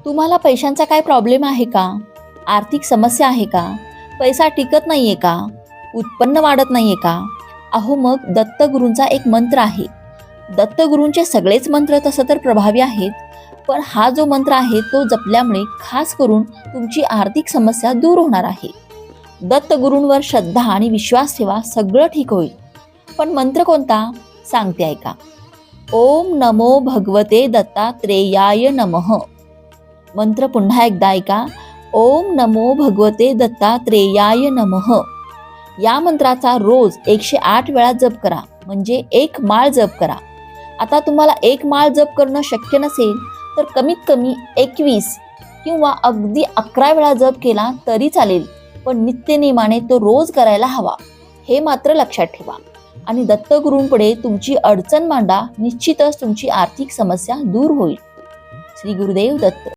तुम्हाला पैशांचा काय प्रॉब्लेम आहे का? आर्थिक समस्या आहे का? पैसा टिकत नाहीये का? उत्पन्न वाढत नाहीये का? अहो मग दत्तगुरूंचा एक मंत्र आहे. दत्तगुरूंचे सगळेच मंत्र तसं तर प्रभावी आहेत, पण हा जो मंत्र आहे तो जपल्यामुळे खास करून तुमची आर्थिक समस्या दूर होणार आहे. दत्तगुरूंवर श्रद्धा आणि विश्वास ठेवा, सगळं ठीक होईल. पण मंत्र कोणता? सांगते ऐका. ओम नमो भगवते दत्तात्रेयाय नमः. मंत्र पुन्हा एकदा ऐका. ओम नमो भगवते दत्तात्रेयाय नमः. या मंत्राचा रोज 108 वेळा जप करा, म्हणजे एक माळ जप करा. आता तुम्हाला एक माळ जप करणं शक्य नसेल तर कमीत कमी 21 किंवा अगदी 11 वेळा जप केला तरी चालेल, पण नित्यनेमाने तो रोज करायला हवा, हे मात्र लक्षात ठेवा. आणि दत्तगुरूंपुढे तुमची अडचण मांडा, निश्चितच तुमची आर्थिक समस्या दूर होईल. श्री गुरुदेव दत्त.